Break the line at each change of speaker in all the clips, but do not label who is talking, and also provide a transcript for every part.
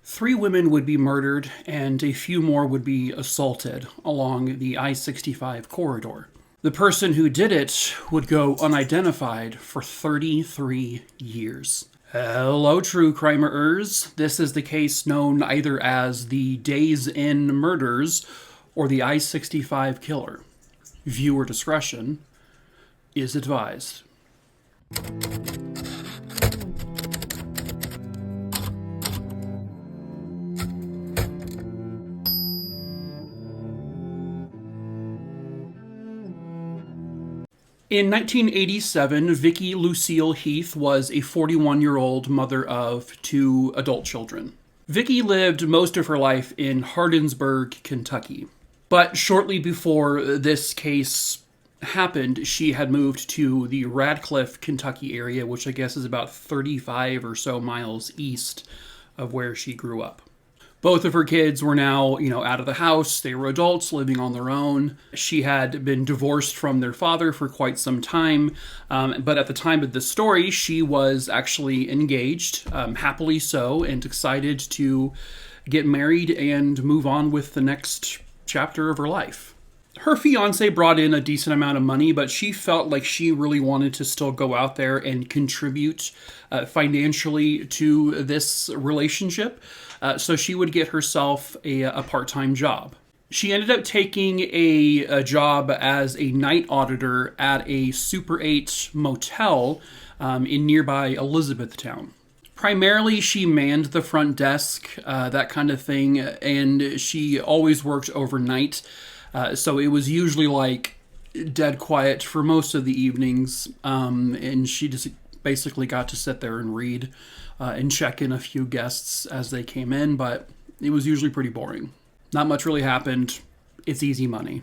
3 women would be murdered and a few more would be assaulted along the I-65 corridor. The person who did it would go unidentified for 33 years. Hello, true crimeers. This is the case known either as the Days Inn murders or the I-65 killer. Viewer discretion is advised. In 1987, Vicki Lucille Heath was a 41-year-old mother of 2 adult children. Vicki lived most of her life in Hardinsburg, Kentucky. But shortly before this case happened, she had moved to the Radcliffe, Kentucky area, which I guess is about 35 or so miles east of where she grew up. Both of her kids were now, out of the house. They were adults living on their own. She had been divorced from their father for quite some time. But at the time of this story, she was actually engaged, happily so, and excited to get married and move on with the next chapter of her life. Her fiance brought in a decent amount of money, but she felt like she really wanted to still go out there and contribute financially to this relationship. So she would get herself a part-time job. She ended up taking a job as a night auditor at a Super 8 motel in nearby Elizabethtown. Primarily, she manned the front desk, that kind of thing, and she always worked overnight. So it was usually like dead quiet for most of the evenings, and she just basically got to sit there and read and check in a few guests as they came in, but it was usually pretty boring. Not much really happened. It's easy money.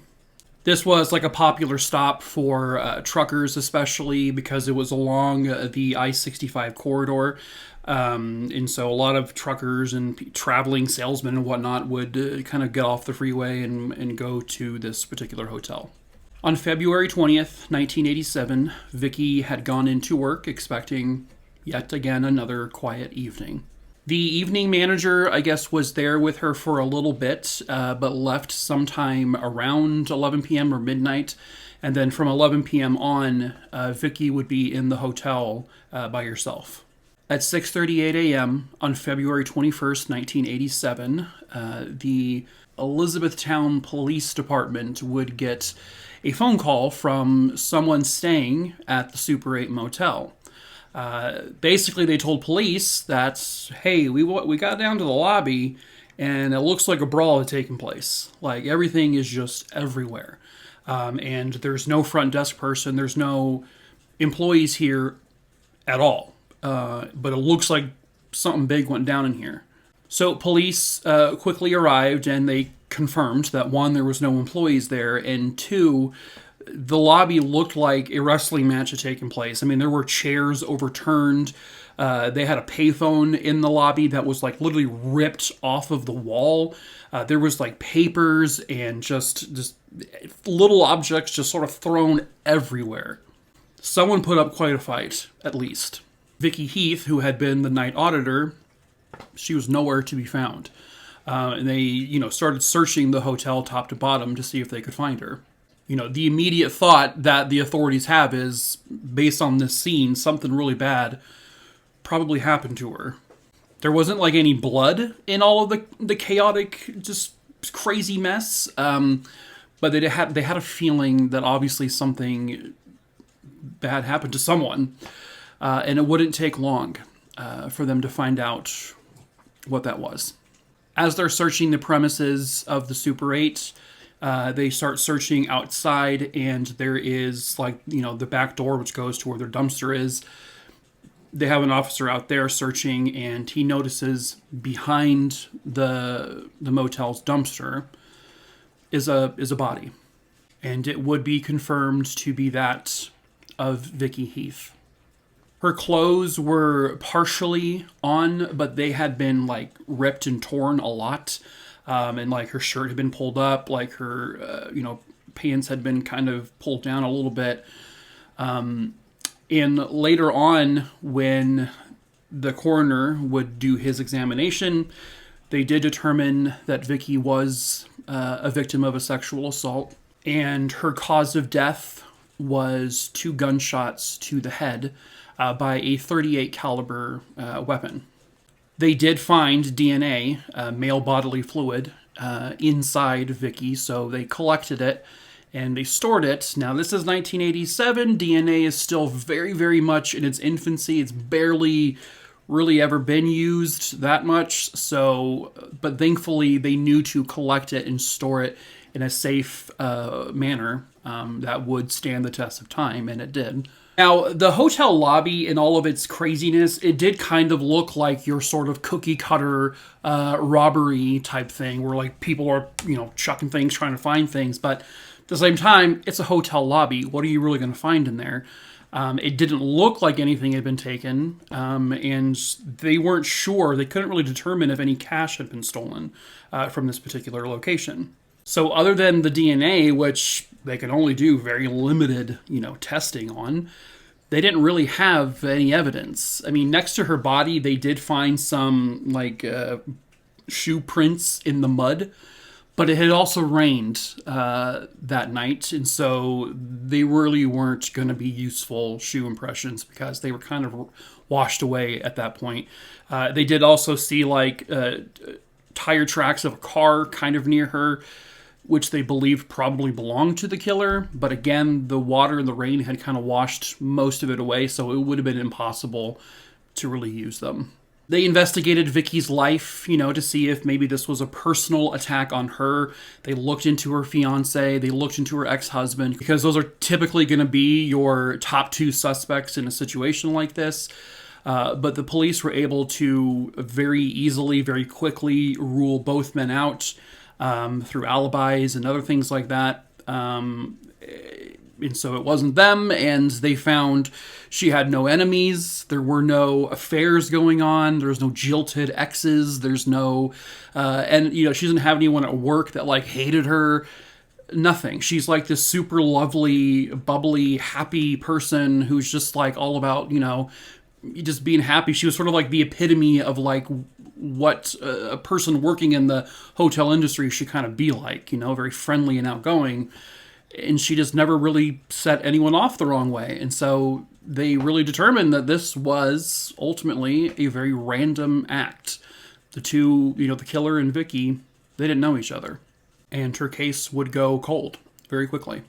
This was like a popular stop for truckers, especially because it was along the I-65 corridor. And so a lot of truckers and traveling salesmen and whatnot would kind of get off the freeway and go to this particular hotel. On February 20th, 1987, Vicki had gone into work expecting yet again another quiet evening. The evening manager, I guess, was there with her for a little bit, but left sometime around 11 p.m. or midnight. And then from 11 p.m. on, Vicki would be in the hotel by herself. At 6:38 a.m. on February 21st, 1987, the Elizabethtown Police Department would get a phone call from someone staying at the Super 8 motel. Basically, they told police that, hey, we got down to the lobby and it looks like a brawl had taken place. Like, everything is just everywhere. And there's no front desk person. There's no employees here at all. But it looks like something big went down in here. So police quickly arrived and they confirmed that, 1, there was no employees there, and 2, the lobby looked like a wrestling match had taken place. I mean, there were chairs overturned. They had a payphone in the lobby that was like literally ripped off of the wall. There was like papers and just little objects just sort of thrown everywhere. Someone put up quite a fight, at least. Vicki Heath, who had been the night auditor, she was nowhere to be found. And they, started searching the hotel top to bottom to see if they could find her. The immediate thought that the authorities have is, based on this scene, something really bad probably happened to her. There wasn't like any blood in all of the chaotic, just crazy mess. But they had a feeling that obviously something bad happened to someone. And it wouldn't take long for them to find out what that was. As they're searching the premises of the Super 8, they start searching outside, and there is the back door which goes to where their dumpster is. They have an officer out there searching, and he notices behind the motel's dumpster is a body, and it would be confirmed to be that of Vicki Heath. Her clothes were partially on, but they had been ripped and torn a lot. And her shirt had been pulled up, her, pants had been kind of pulled down a little bit. And later on, when the coroner would do his examination, They did determine that Vicki was a victim of a sexual assault, and her cause of death was 2 gunshots to the head by a .38 caliber weapon. They did find DNA, male bodily fluid, inside Vicki, so they collected it and they stored it. Now, this is 1987. DNA is still very, very much in its infancy. It's barely really ever been used that much. So, but thankfully, they knew to collect it and store it in a safe manner that would stand the test of time, and it did. Now, the hotel lobby, in all of its craziness, it did kind of look like your sort of cookie-cutter robbery type thing, where like people are, chucking things, trying to find things. But at the same time, it's a hotel lobby. What are you really going to find in there? It didn't look like anything had been taken, and they weren't sure. They couldn't really determine if any cash had been stolen from this particular location. So other than the DNA, which they could only do very limited, testing on, they didn't really have any evidence. I mean, next to her body, they did find some, shoe prints in the mud, but it had also rained that night, and so they really weren't going to be useful shoe impressions because they were kind of washed away at that point. They did also see, tire tracks of a car kind of near her, which they believed probably belonged to the killer. But again, the water and the rain had kind of washed most of it away, so it would have been impossible to really use them. They investigated Vicki's life, to see if maybe this was a personal attack on her. They looked into her fiance, they looked into her ex-husband, because those are typically going to be your top 2 suspects in a situation like this. But the police were able to very easily, very quickly rule both men out through alibis and other things like that. And so it wasn't them, and they found she had no enemies, there were no affairs going on, there was no jilted exes, there's no, she doesn't have anyone at work that, hated her, nothing. She's this super lovely, bubbly, happy person who's just, all about, just being happy. She was sort of the epitome of, what a person working in the hotel industry should kind of be like, very friendly and outgoing. And she just never really set anyone off the wrong way. And so they really determined that this was ultimately a very random act. The two, the killer and Vicki, they didn't know each other. And her case would go cold very quickly.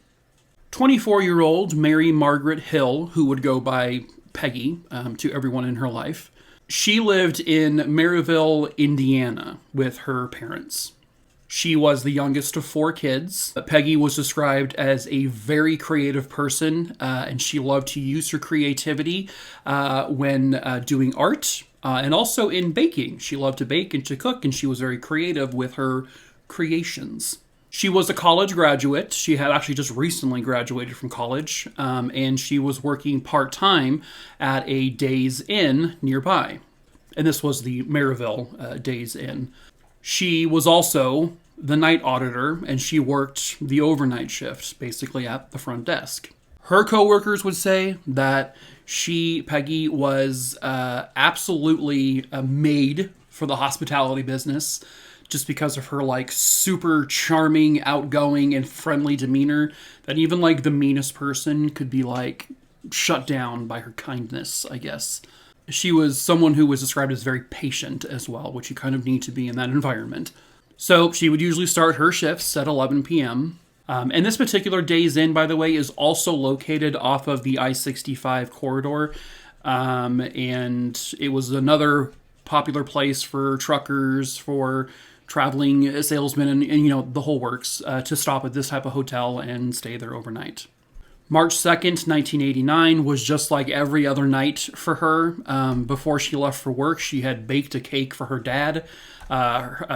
24-year-old Mary Margaret Hill, who would go by Peggy to everyone in her life, she lived in Maryville, Indiana, with her parents. She was the youngest of 4 kids. Peggy was described as a very creative person, and she loved to use her creativity when doing art, and also in baking. She loved to bake and to cook, and she was very creative with her creations. She was a college graduate. She had actually just recently graduated from college, and she was working part-time at a Days Inn nearby. And this was the Maryville Days Inn. She was also the night auditor, and she worked the overnight shift, basically at the front desk. Her coworkers would say that Peggy, was absolutely made for the hospitality business, just because of her super charming, outgoing, and friendly demeanor, that even the meanest person could be shut down by her kindness, I guess. She was someone who was described as very patient as well, which you kind of need to be in that environment. So she would usually start her shifts at 11 p.m. And this particular Days Inn, by the way, is also located off of the I-65 corridor. And it was another popular place for truckers, for traveling salesmen, and the whole works, to stop at this type of hotel and stay there overnight. March 2nd, 1989 was just like every other night for her. Before she left for work, she had baked a cake for her dad.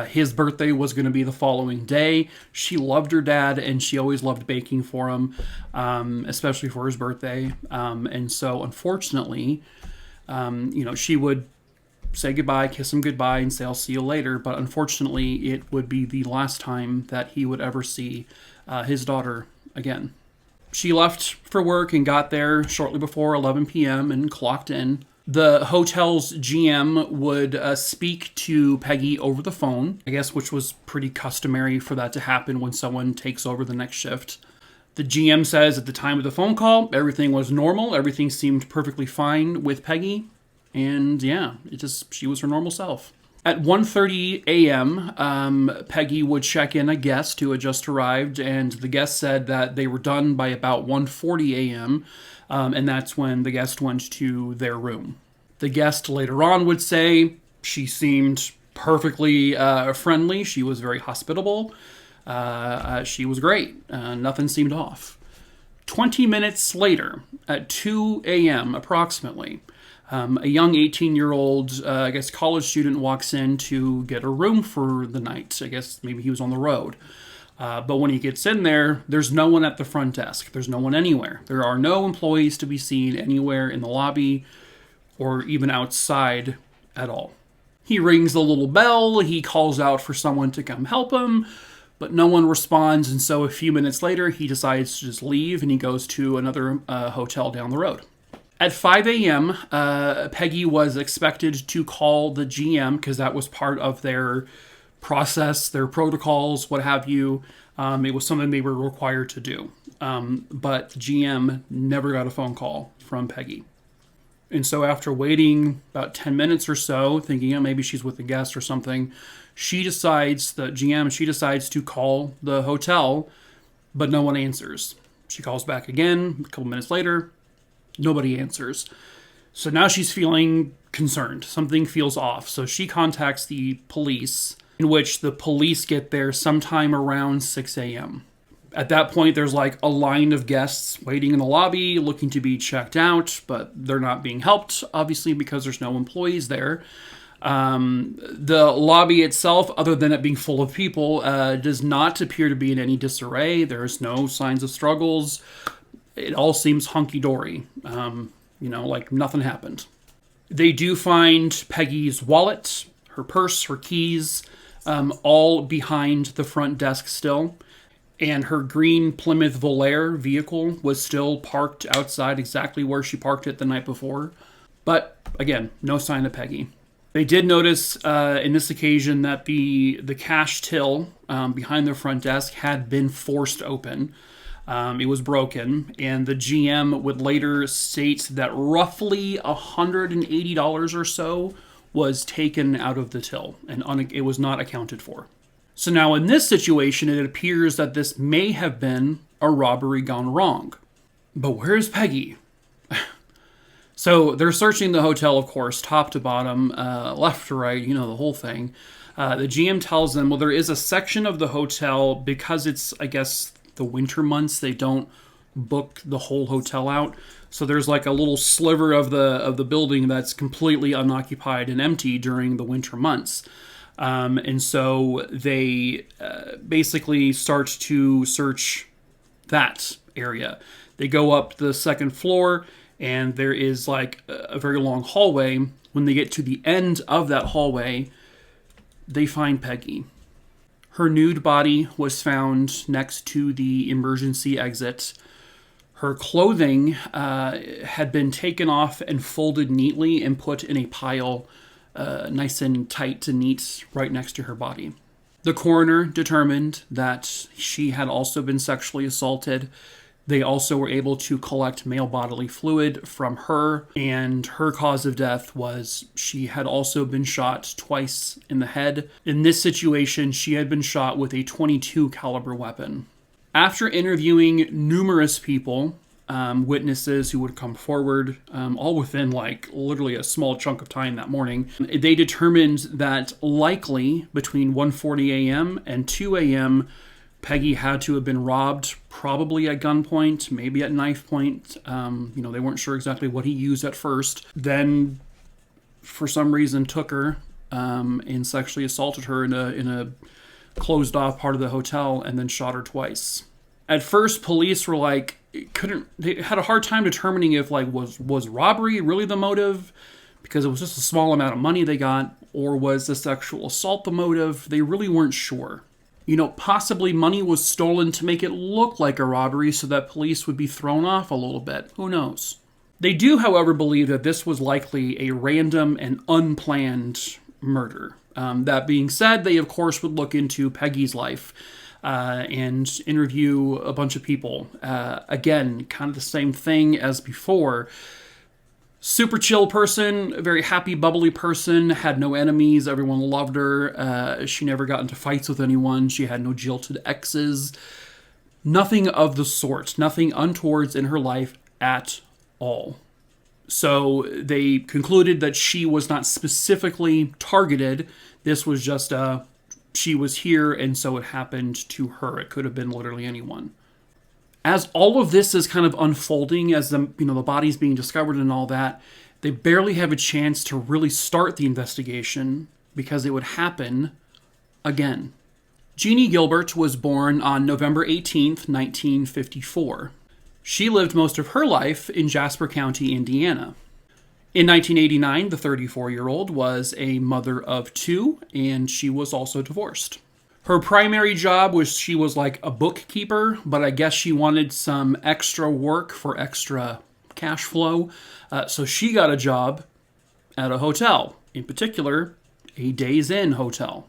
His birthday was going to be the following day. She loved her dad, and she always loved baking for him, especially for his birthday. And so, unfortunately, she would say goodbye, kiss him goodbye, and say, "I'll see you later." But unfortunately, it would be the last time that he would ever see his daughter again. She left for work and got there shortly before 11 p.m. and clocked in. The hotel's GM would speak to Peggy over the phone, I guess, which was pretty customary for that to happen when someone takes over the next shift. The GM says at the time of the phone call, everything was normal. Everything seemed perfectly fine with Peggy. And yeah, she was her normal self. At 1:30 a.m., Peggy would check in a guest who had just arrived, and the guest said that they were done by about 1:40 a.m., and that's when the guest went to their room. The guest later on would say she seemed perfectly friendly. She was very hospitable. She was great. Nothing seemed off. 20 minutes later, at 2 a.m. approximately, a young 18-year-old, I guess, college student walks in to get a room for the night. I guess maybe he was on the road. But when he gets in there, there's no one at the front desk. There's no one anywhere. There are no employees to be seen anywhere in the lobby or even outside at all. He rings the little bell. He calls out for someone to come help him, but no one responds. And so a few minutes later, he decides to just leave, and he goes to another hotel down the road. At 5 a.m., Peggy was expected to call the GM because that was part of their process, their protocols, what have you. It was something they were required to do. But the GM never got a phone call from Peggy. And so after waiting about 10 minutes or so, thinking, maybe she's with a guest or something, the GM decides to call the hotel, but no one answers. She calls back again a couple minutes later. Nobody answers. So now she's feeling concerned. Something feels off. So she contacts the police, in which the police get there sometime around 6 a.m. At that point, there's like a line of guests waiting in the lobby, looking to be checked out, but they're not being helped, obviously, because there's no employees there. The lobby itself, other than it being full of people, does not appear to be in any disarray. There's no signs of struggles. It all seems hunky-dory, like nothing happened. They do find Peggy's wallet, her purse, her keys, all behind the front desk still. And her green Plymouth Volare vehicle was still parked outside exactly where she parked it the night before. But, again, no sign of Peggy. They did notice in this occasion that the cash till behind the front desk had been forced open. It was broken, and the GM would later state that roughly $180 or so was taken out of the till, and it was not accounted for. So now in this situation, it appears that this may have been a robbery gone wrong. But where's Peggy? So they're searching the hotel, of course, top to bottom, left to right, the whole thing. The GM tells them, well, there is a section of the hotel, because it's, I guess, the winter months, they don't book the whole hotel out. So there's like a little sliver of the building that's completely unoccupied and empty during the winter months. And so they basically start to search that area. They go up the second floor, and there is like a very long hallway. When they get to the end of that hallway, they find Peggy. Her nude body was found next to the emergency exit. Her clothing had been taken off and folded neatly and put in a pile nice and tight and neat right next to her body. The coroner determined that she had also been sexually assaulted. They also were able to collect male bodily fluid from her, and her cause of death was she had also been shot twice in the head. In this situation, she had been shot with a .22 caliber weapon. After interviewing numerous people, witnesses who would come forward, all within literally a small chunk of time that morning, they determined that likely between 1:40 a.m. and 2 a.m., Peggy had to have been robbed, probably at gunpoint, maybe at knife point. They weren't sure exactly what he used at first. Then, for some reason, took her and sexually assaulted her in a closed-off part of the hotel, and then shot her twice. At first, police were they had a hard time determining if was robbery really the motive, because it was just a small amount of money they got, or was the sexual assault the motive? They really weren't sure. Possibly money was stolen to make it look like a robbery so that police would be thrown off a little bit. Who knows? They do, however, believe that this was likely a random and unplanned murder. That being said, they of course would look into Peggy's life and interview a bunch of people. Again, kind of the same thing as before. Super chill person, a very happy, bubbly person, had no enemies, everyone loved her. She never got into fights with anyone. She had no jilted exes. Nothing of the sort, nothing untowards in her life at all. So they concluded that she was not specifically targeted. This was just she was here, and so it happened to her. It could have been literally anyone. As all of this is kind of unfolding, as the body's being discovered and all that, they barely have a chance to really start the investigation because it would happen again. Jeanne Gilbert was born on November 18th, 1954. She lived most of her life in Jasper County, Indiana. In 1989, the 34-year-old was a mother of two, and she was also divorced. Her primary job was she was like a bookkeeper, but I guess she wanted some extra work for extra cash flow. So she got a job at a hotel, in particular, a Days Inn hotel.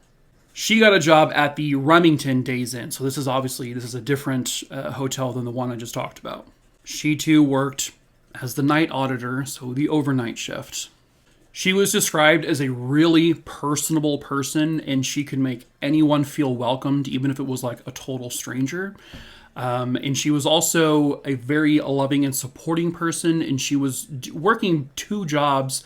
She got a job at the Remington Days Inn. So this is a different hotel than the one I just talked about. She too worked as the night auditor, so the overnight shift. She was described as a really personable person, and she could make anyone feel welcomed, even if it was like a total stranger. And she was also a very loving and supporting person, and she was working two jobs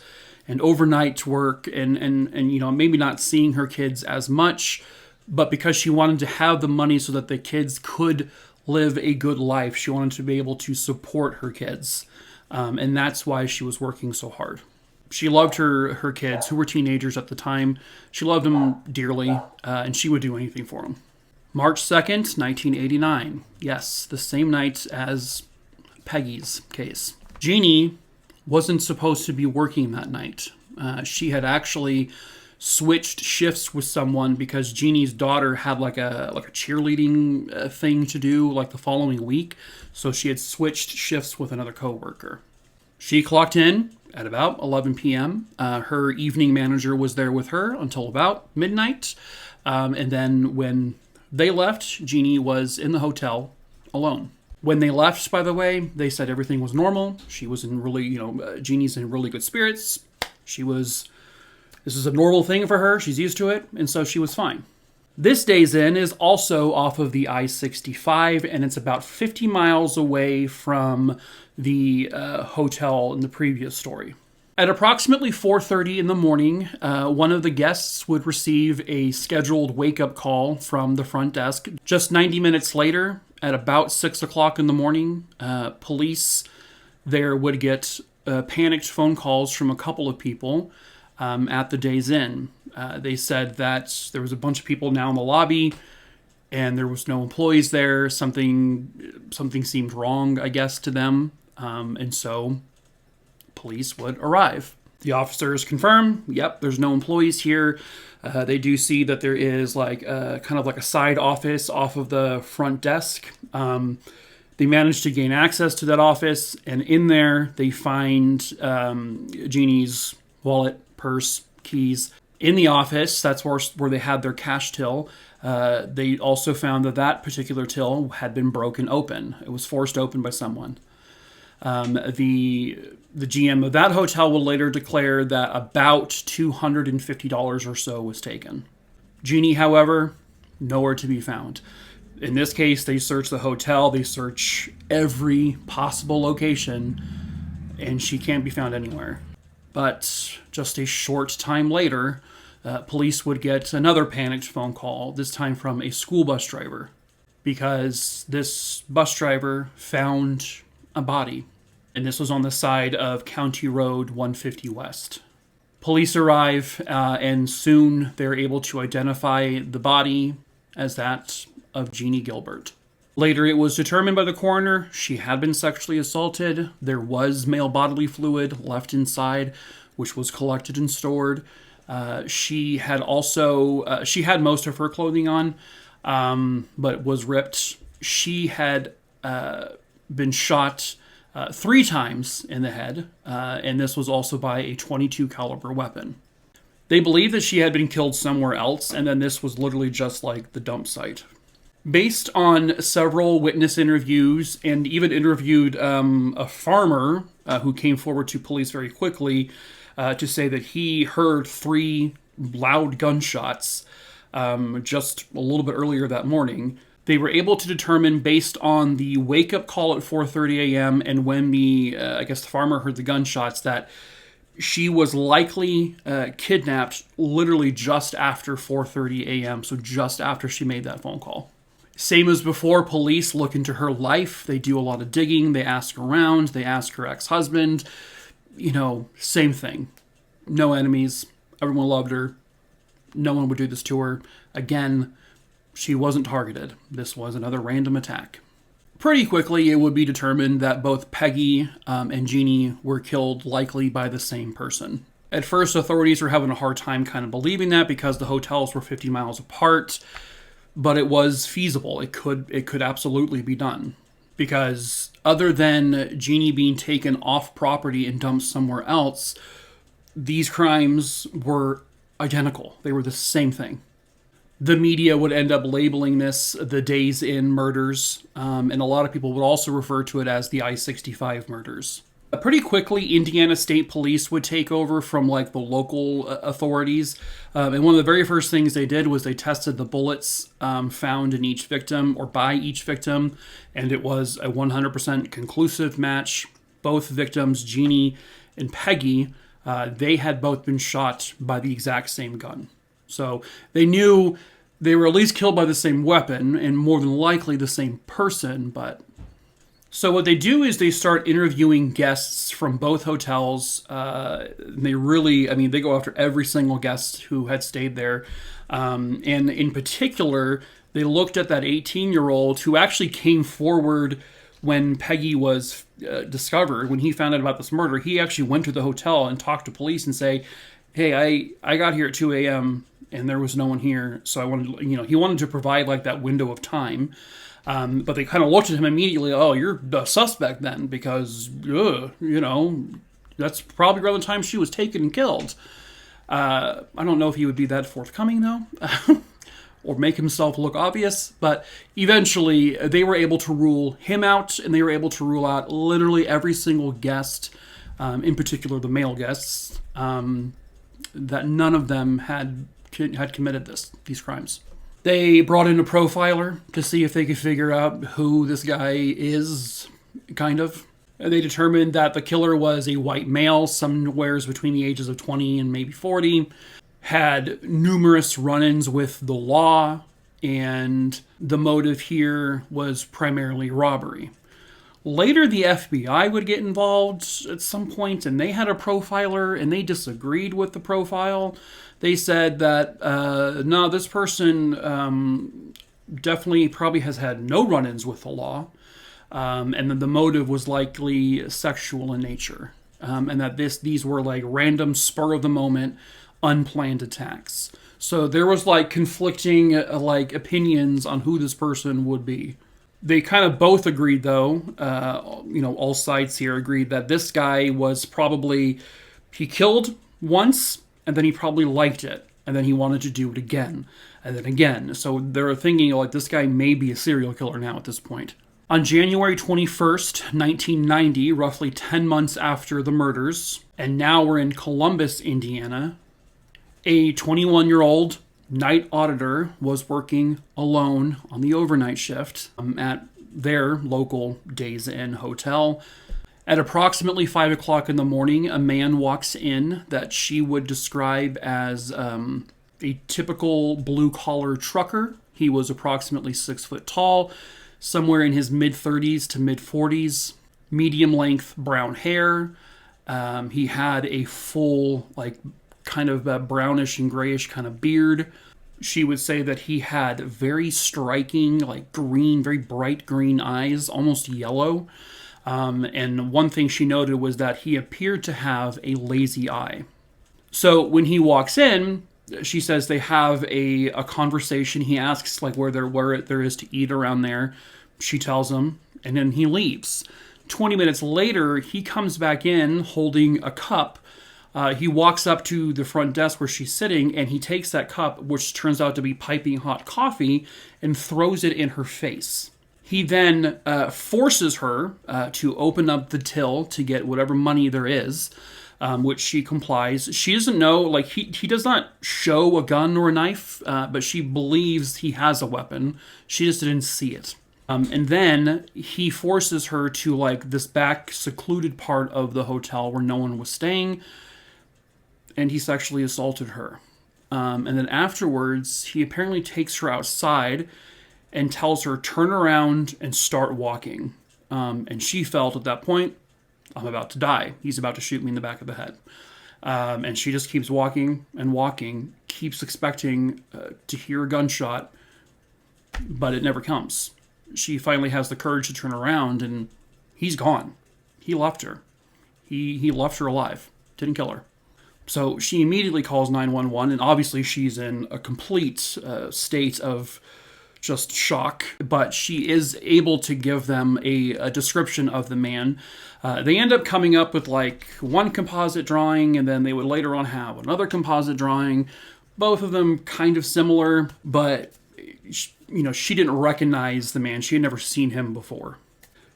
and overnight work and maybe not seeing her kids as much, but because she wanted to have the money so that the kids could live a good life, she wanted to be able to support her kids. And that's why she was working so hard. She loved her kids, who were teenagers at the time. She loved them dearly, and she would do anything for them. March 2nd, 1989. Yes, the same night as Peggy's case. Jeanne wasn't supposed to be working that night. She had actually switched shifts with someone because Jeanne's daughter had like a cheerleading thing to do like the following week. So she had switched shifts with another coworker. She clocked in at about 11 p.m. Her evening manager was there with her until about midnight. And then when they left, Jeanne was in the hotel alone. When they left, by the way, they said everything was normal. She was in really, Jeanne's in really good spirits. This is a normal thing for her. She's used to it. And so she was fine. This Days Inn is also off of the I-65, and it's about 50 miles away from the hotel in the previous story. At approximately 4:30 in the morning, one of the guests would receive a scheduled wake-up call from the front desk. Just 90 minutes later, at about 6 o'clock in the morning, police there would get panicked phone calls from a couple of people at the Days Inn. They said that there was a bunch of people now in the lobby, and there was no employees there. Something seemed wrong, I guess, to them. And so police would arrive. The officers confirm, yep, there's no employees here. They do see that there is kind of like a side office off of the front desk. They managed to gain access to that office, and in there they find Jeanne's wallet, purse, keys. In the office, that's where they had their cash till. They also found that particular till had been broken open. It was forced open by someone. The GM of that hotel will later declare that about $250 or so was taken. Jeanne, however, nowhere to be found. In this case, they search the hotel, they search every possible location, and she can't be found anywhere. But just a short time later, police would get another panicked phone call, this time from a school bus driver, because this bus driver found a body, and this was on the side of County Road 150 West. Police arrive, and soon they're able to identify the body as that of Jeanne Gilbert. Later, it was determined by the coroner she had been sexually assaulted. There was male bodily fluid left inside, which was collected and stored. She had most of her clothing on, but was ripped. She had been shot 3 times in the head, and this was also by a .22 caliber weapon. They believe that she had been killed somewhere else, and then this was literally just like the dump site. Based on several witness interviews, and even interviewed a farmer who came forward to police very quickly to say that he heard 3 loud gunshots just a little bit earlier that morning. They were able to determine, based on the wake-up call at 4:30 a.m. and when the farmer heard the gunshots, that she was likely kidnapped literally just after 4:30 a.m., so just after she made that phone call. Same as before, police look into her life. They do a lot of digging. They ask around. They ask her ex-husband. Same thing. No enemies. Everyone loved her. No one would do this to her. Again, she wasn't targeted. This was another random attack. Pretty quickly, it would be determined that both Peggy and Jeanne were killed likely by the same person. At first, authorities were having a hard time kind of believing that because the hotels were 50 miles apart, but it was feasible. It could absolutely be done. Because other than Jeanne being taken off property and dumped somewhere else, these crimes were identical. They were the same thing. The media would end up labeling this the Days Inn murders, and a lot of people would also refer to it as the I-65 murders. Pretty quickly, Indiana State Police would take over from the local authorities, and one of the very first things they did was they tested the bullets found in each victim, or by each victim, and it was a 100% conclusive match. Both victims, Jeanne and Peggy, they had both been shot by the exact same gun. So they knew they were at least killed by the same weapon, and more than likely the same person, but... So what they do is they start interviewing guests from both hotels. They go after every single guest who had stayed there. And in particular, they looked at that 18-year-old who actually came forward when Peggy was discovered. When he found out about this murder, he actually went to the hotel and talked to police and say, hey, I got here at 2 a.m. and there was no one here. So I wanted, he wanted to provide that window of time. But they kind of looked at him immediately. Oh, you're the suspect then, because, that's probably around the time she was taken and killed. I don't know if he would be that forthcoming, though, or make himself look obvious. But eventually, they were able to rule him out, and they were able to rule out literally every single guest, in particular the male guests, that none of them had committed these crimes. They brought in a profiler to see if they could figure out who this guy is, kind of. And they determined that the killer was a white male, somewhere between the ages of 20 and maybe 40, had numerous run-ins with the law, and the motive here was primarily robbery. Later, the FBI would get involved at some point, and they had a profiler, and they disagreed with the profile. They said that, no, this person definitely probably has had no run-ins with the law, and that the motive was likely sexual in nature, and that these were random, spur-of-the-moment, unplanned attacks. So there was conflicting opinions on who this person would be. They kind of both agreed, though, all sides here agreed that this guy was probably, he killed once, and then he probably liked it, and then he wanted to do it again, and then again. So they're thinking, this guy may be a serial killer now at this point. On January 21st, 1990, roughly 10 months after the murders, and now we're in Columbus, Indiana, a 21-year-old night auditor was working alone on the overnight shift at their local Days Inn hotel. At approximately 5 o'clock in the morning, a man walks in that she would describe as a typical blue-collar trucker. He was approximately 6 foot tall, somewhere in his mid-30s to mid-40s, medium-length brown hair. He had a full, kind of brownish and grayish kind of beard. She would say that he had very striking, green, very bright green eyes, almost yellow. And one thing she noted was that he appeared to have a lazy eye. So when he walks in, she says they have a conversation. He asks where there is to eat around there. She tells him, and then he leaves. 20 minutes later, he comes back in holding a cup. He walks up to the front desk where she's sitting, and he takes that cup, which turns out to be piping hot coffee, and throws it in her face. He then forces her to open up the till to get whatever money there is, which she complies. She doesn't know, like, he does not show a gun or a knife, but she believes he has a weapon. She just didn't see it. And then he forces her to, like, this back secluded part of the hotel where no one was staying, and he sexually assaulted her. And then afterwards, he apparently takes her outside and tells her, turn around and start walking. And she felt at that point, I'm about to die. He's about to shoot me in the back of the head. And she just keeps walking and walking, keeps expecting to hear a gunshot, but it never comes. She finally has the courage to turn around, and he's gone. He left her. He left her alive. Didn't kill her. So she immediately calls 911, and obviously she's in a complete state of just shock, but she is able to give them a description of the man. They end up coming up with like one composite drawing, and then they would later on have another composite drawing. Both of them kind of similar, but she didn't recognize the man. She had never seen him before.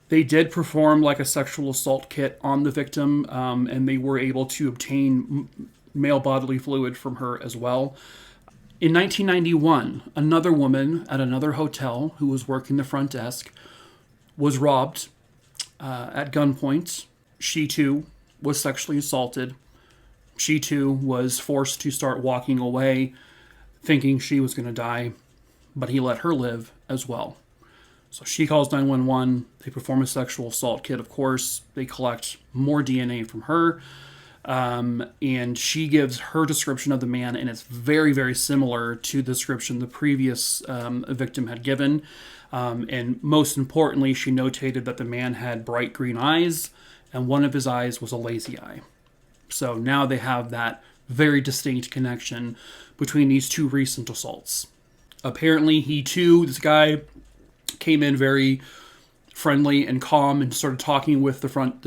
They did perform like a sexual assault kit on the victim, and they were able to obtain male bodily fluid from her as well. In 1991, another woman at another hotel who was working the front desk was robbed at gunpoint. She too was sexually assaulted. She too was forced to start walking away, thinking she was going to die, but he let her live as well. So she calls 911. They perform a sexual assault kit, of course. They collect more DNA from her. And she gives her description of the man, and it's very, very similar to the description the previous victim had given. And most importantly, she notated that the man had bright green eyes, and one of his eyes was a lazy eye. So now they have that very distinct connection between these two recent assaults. Apparently, he too, this guy, came in very friendly and calm and started talking with the front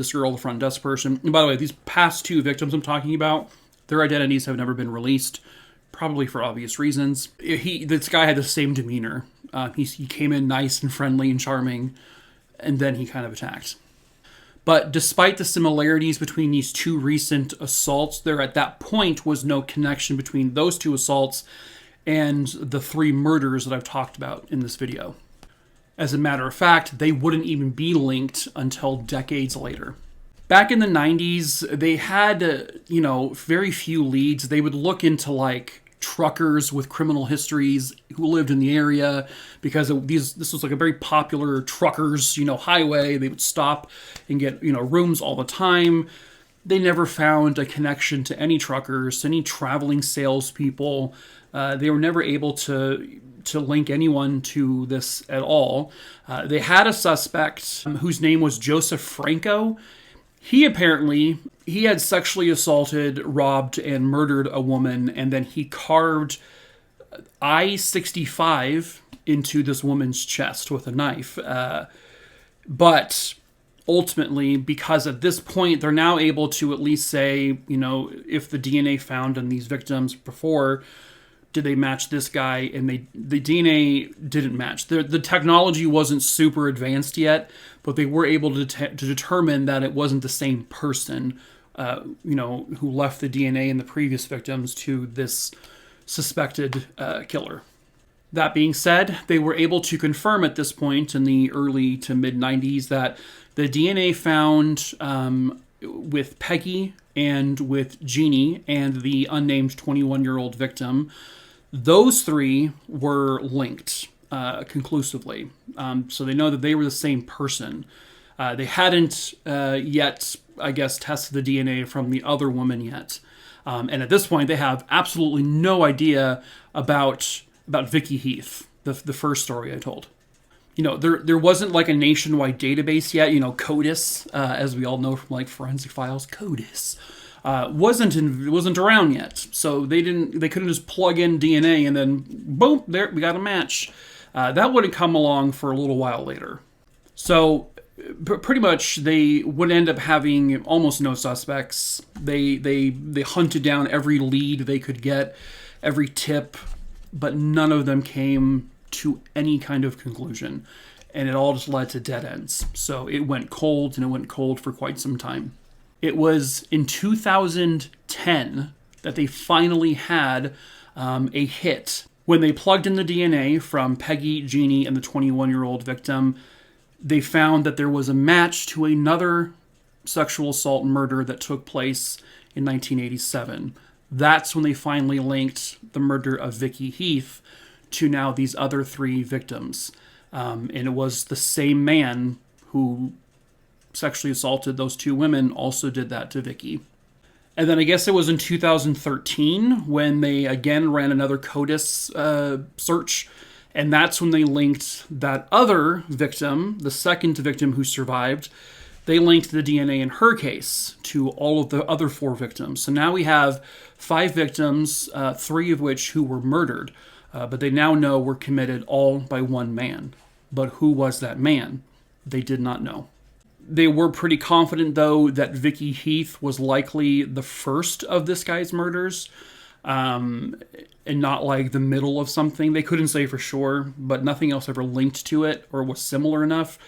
desk person. And by the way, these past two victims I'm talking about, their identities have never been released, probably for obvious reasons. This guy had the same demeanor. He came in nice and friendly and charming, and then he kind of attacked. But despite the similarities between these two recent assaults, there at that point was no connection between those two assaults and the three murders that I've talked about in this video. As a matter of fact, they wouldn't even be linked until decades later. Back in the 90s, they had, very few leads. They would look into, like, truckers with criminal histories who lived in the area because this was like a very popular truckers, highway. They would stop and get, rooms all the time. They never found a connection to any truckers, any traveling salespeople. They were never able to link anyone to this at all. They had a suspect whose name was Joseph Franco. He had sexually assaulted, robbed, and murdered a woman, and then he carved I-65 into this woman's chest with a knife. But ultimately, because at this point, they're now able to at least say, if the DNA found in these victims before, did they match this guy? And the DNA didn't match. The technology wasn't super advanced yet, but they were able to determine that it wasn't the same person, who left the DNA in the previous victims to this suspected killer. That being said, they were able to confirm at this point in the early to mid-90s that the DNA found with Peggy and with Jeanne and the unnamed 21-year-old victim, those three were linked conclusively. So they know that they were the same person. They hadn't yet, I guess, tested the DNA from the other woman yet. And at this point, they have absolutely no idea about Vicki Heath, the first story I told. There wasn't like a nationwide database yet. CODIS, as we all know from like forensic files, CODIS wasn't around yet. So they couldn't just plug in DNA and then boom, there we got a match. That wouldn't come along for a little while later. So pretty much they would end up having almost no suspects. They hunted down every lead they could get, every tip, but none of them came to any kind of conclusion. And it all just led to dead ends. So it went cold, and it went cold for quite some time. It was in 2010 that they finally had a hit. When they plugged in the DNA from Peggy, Jeanne, and the 21-year-old victim, they found that there was a match to another sexual assault murder that took place in 1987. That's when they finally linked the murder of Vicki Heath to now these other 3 victims. And it was the same man who sexually assaulted those 2 women also did that to Vicki. And then I guess it was in 2013 when they again ran another CODIS search. And that's when they linked that other victim, the second victim who survived. They linked the DNA in her case to all of the other 4 victims. So now we have 5 victims, 3 of which who were murdered. But they now know were committed all by one man. But who was that man? They did not know. They were pretty confident, though, that Vicki Heath was likely the first of this guy's murders, and not like the middle of something. They couldn't say for sure, but nothing else ever linked to it or was similar enough.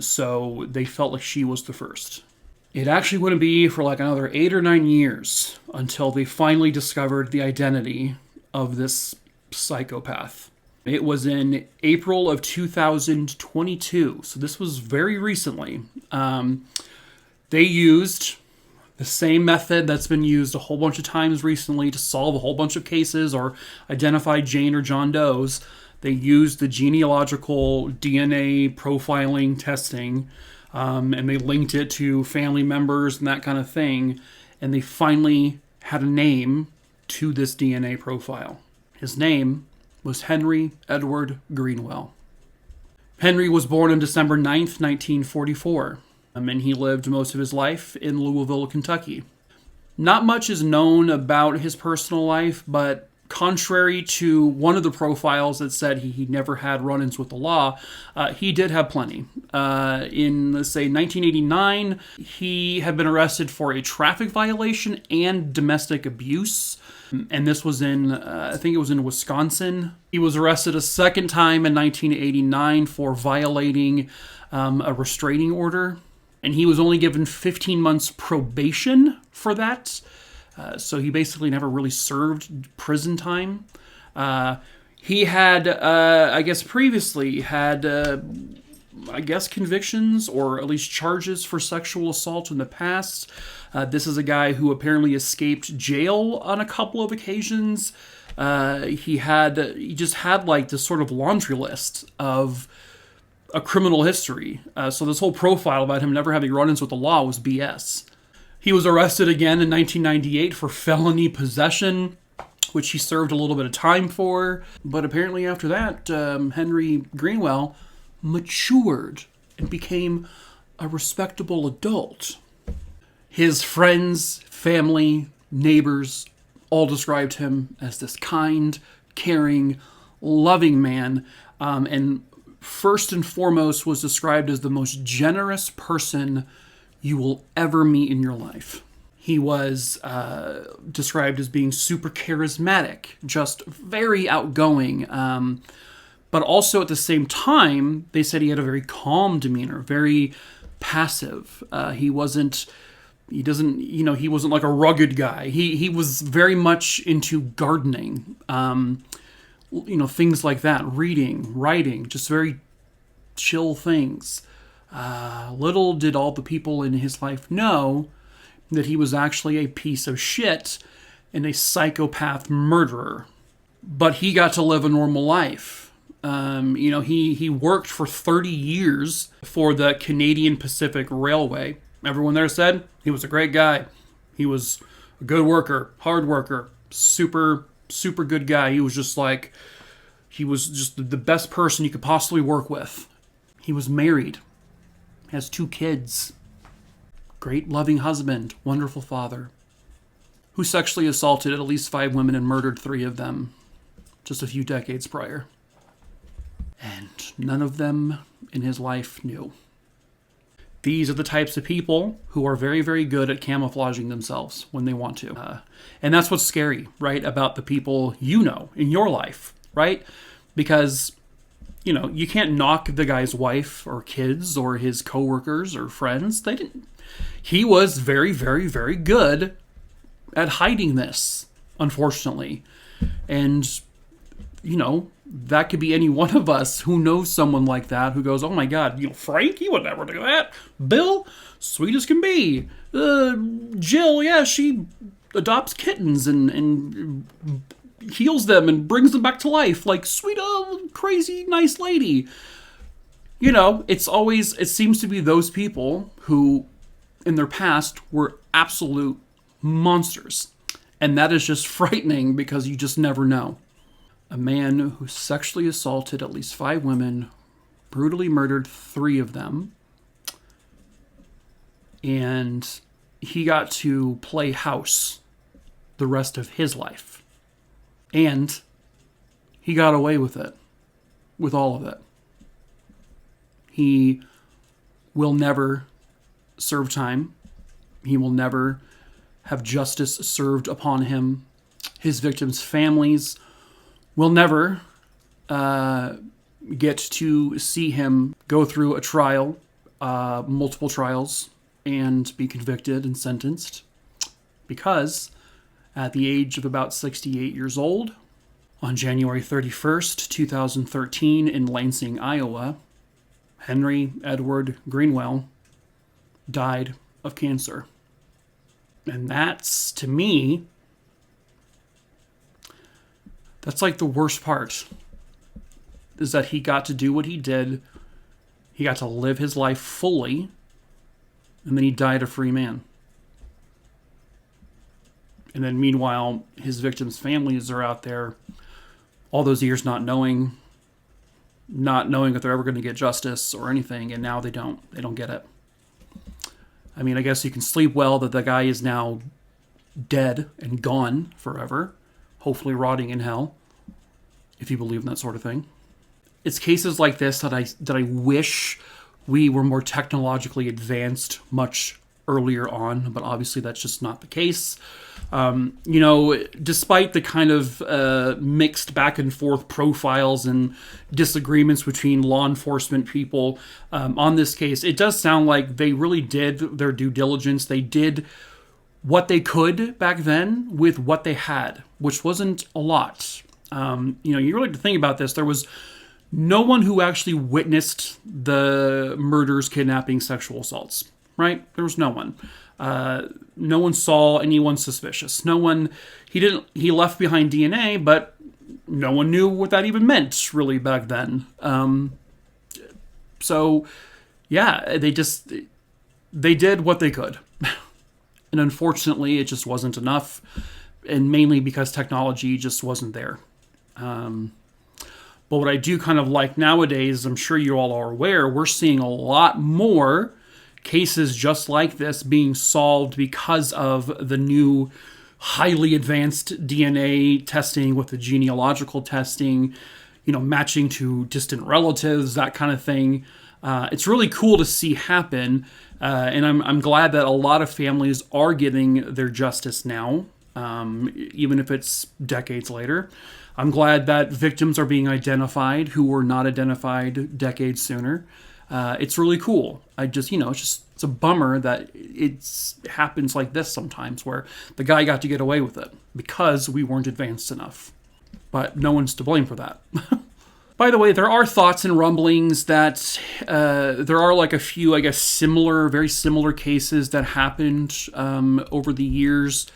So they felt like she was the first. It actually wouldn't be for like another 8 or 9 years until they finally discovered the identity of this psychopath. It was in April of 2022, so this was very recently. They used the same method that's been used a whole bunch of times recently to solve a whole bunch of cases or identify Jane or John Does. They used the genealogical DNA profiling testing, and they linked it to family members and that kind of thing, and they finally had a name to this DNA profile. His name was Henry Edward Greenwell. Henry was born on December 9th, 1944, and he lived most of his life in Louisville, Kentucky. Not much is known about his personal life, but contrary to one of the profiles that said he never had run-ins with the law, he did have plenty. In, let's say, 1989, he had been arrested for a traffic violation and domestic abuse. And this was I think it was in Wisconsin. He was arrested a second time in 1989 for violating a restraining order. And he was only given 15 months probation for that. So he basically never really served prison time. He had, I guess previously had, convictions or at least charges for sexual assault in the past. This is a guy who apparently escaped jail on a couple of occasions. He just had like this sort of laundry list of a criminal history. So this whole profile about him never having run-ins with the law was BS. He was arrested again in 1998 for felony possession, which he served a little bit of time for. But apparently after that, Henry Greenwell matured and became a respectable adult. His friends, family, neighbors all described him as this kind, caring, loving man, and first and foremost was described as the most generous person you will ever meet in your life. He was described as being super charismatic, just very outgoing, but also at the same time, they said he had a very calm demeanor, very passive. He wasn't like a rugged guy. He was very much into gardening, things like that, reading, writing, just very chill things. Little did all the people in his life know that he was actually a piece of shit and a psychopath murderer. But he got to live a normal life. He worked for 30 years for the Canadian Pacific Railway. Everyone there said he was a great guy. He was a good worker, hard worker, super, super good guy. He was just the best person you could possibly work with. He was married, has 2 kids, great loving husband, wonderful father, who sexually assaulted at least 5 women and murdered 3 of them just a few decades prior. And none of them in his life knew. These are the types of people who are very, very good at camouflaging themselves when they want to. And that's what's scary, right, about the people you know in your life, right? Because, you can't knock the guy's wife or kids or his coworkers or friends. They didn't. He was very, very, very good at hiding this, unfortunately. And, that could be any one of us who knows someone like that who goes, oh my God, Frank, he would never do that. Bill, sweet as can be. Jill, yeah, she adopts kittens and heals them and brings them back to life. Like, sweet, crazy, nice lady. It seems to be those people who, in their past, were absolute monsters. And that is just frightening because you just never know. A man who sexually assaulted at least 5 women, brutally murdered 3 of them, and he got to play house the rest of his life. And he got away with it, with all of it. He will never serve time. He will never have justice served upon him. His victims' families will never get to see him go through a trial, multiple trials, and be convicted and sentenced. Because at the age of about 68 years old, on January 31st, 2013, in Lansing, Iowa, Henry Edward Greenwell died of cancer. And that's, to me, that's like the worst part, is that he got to do what he did. He got to live his life fully, and then he died a free man. And then meanwhile, his victims' families are out there all those years not knowing if they're ever going to get justice or anything, and now they don't get it. I mean, I guess you can sleep well that the guy is now dead and gone forever, hopefully rotting in hell, if you believe in that sort of thing. It's cases like this that I wish we were more technologically advanced much earlier on, but obviously that's just not the case. Despite the kind of mixed back and forth profiles and disagreements between law enforcement people on this case, it does sound like they really did their due diligence. They did what they could back then with what they had, which wasn't a lot. You really have to think about this. There was no one who actually witnessed the murders, kidnappings, sexual assaults, right? There was no one. No one saw anyone suspicious. No one, he left behind DNA, but no one knew what that even meant really back then. So yeah, they did what they could. And unfortunately, it just wasn't enough. And mainly because technology just wasn't there. But what I do kind of like nowadays, I'm sure you all are aware, we're seeing a lot more cases just like this being solved because of the new highly advanced DNA testing with the genealogical testing, matching to distant relatives, that kind of thing. It's really cool to see happen. And I'm glad that a lot of families are getting their justice now, even if it's decades later. I'm glad that victims are being identified who were not identified decades sooner. It's really cool. It's a bummer that it happens like this sometimes, where the guy got to get away with it because we weren't advanced enough. But no one's to blame for that. By the way, there are thoughts and rumblings that there are like a few, I guess, very similar cases that happened over the years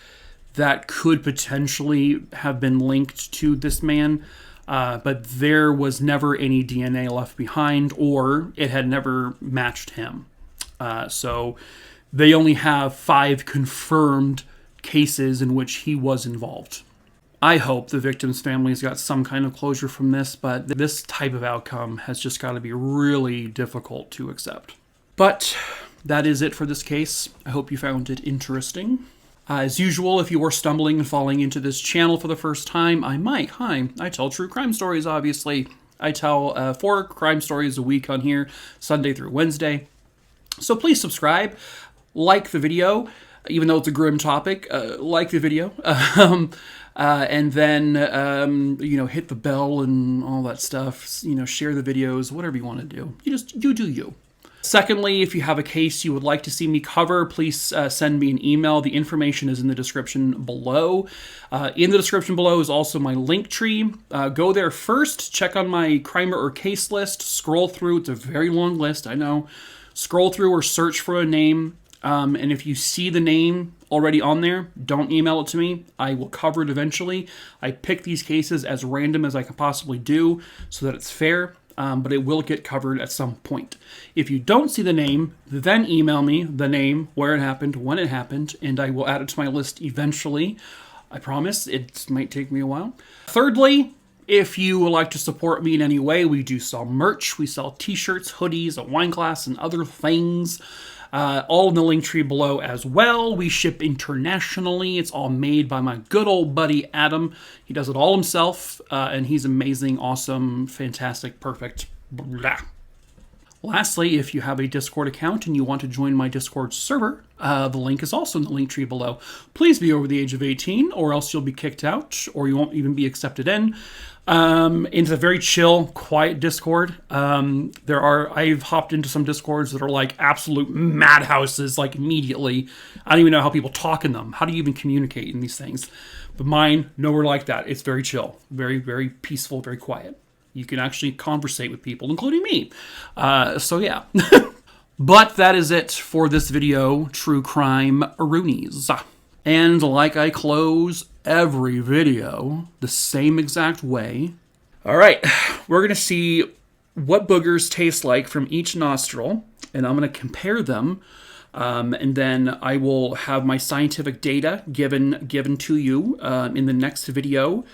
that could potentially have been linked to this man. But there was never any DNA left behind, or it had never matched him. So they only have 5 confirmed cases in which he was involved. I hope the victims' families got some kind of closure from this, but this type of outcome has just got to be really difficult to accept. But that is it for this case. I hope you found it interesting. As usual, if you are stumbling and falling into this channel for the first time, I'm Mike. Hi. I tell true crime stories, obviously. I tell 4 crime stories a week on here, Sunday through Wednesday. So please subscribe, like the video, even though it's a grim topic, like the video, and then, hit the bell and all that stuff, share the videos, whatever you want to do. You do you. Secondly, if you have a case you would like to see me cover, please send me an email. The information is in the description below. In the description below is also my link tree. Go there first, check on my crimerer case list, scroll through. It's a very long list, I know. Scroll through or search for a name. And if you see the name already on there, don't email it to me. I will cover it eventually. I pick these cases as random as I can possibly do so that it's fair. But it will get covered at some point. If you don't see the name, then email me the name, where it happened, when it happened, and I will add it to my list eventually. I promise. It might take me a while. Thirdly, if you would like to support me in any way, we do sell merch. We sell t-shirts, hoodies, a wine glass, and other things. All in the link tree below as well. We ship internationally. It's all made by my good old buddy Adam. He does it all himself, and he's amazing, awesome, fantastic, perfect. Blah. Lastly, if you have a Discord account and you want to join my Discord server, the link is also in the link tree below. Please be over the age of 18, or else you'll be kicked out, or you won't even be accepted in. Into a very chill, quiet Discord. I've hopped into some Discords that are like absolute madhouses, like immediately. I don't even know how people talk in them. How do you even communicate in these things? But mine, nowhere like that. It's very chill, very, very peaceful, very quiet. You can actually conversate with people, including me. So yeah. But that is it for this video, True Crime Roonies. And like I close every video the same exact way. All right, we're going to see what boogers taste like from each nostril, and I'm going to compare them, and then I will have my scientific data given to you in the next video.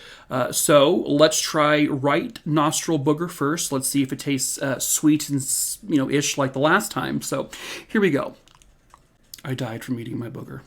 So let's try right nostril booger first. Let's see if it tastes sweet and ish like the last time. So here we go. I died from eating my booger.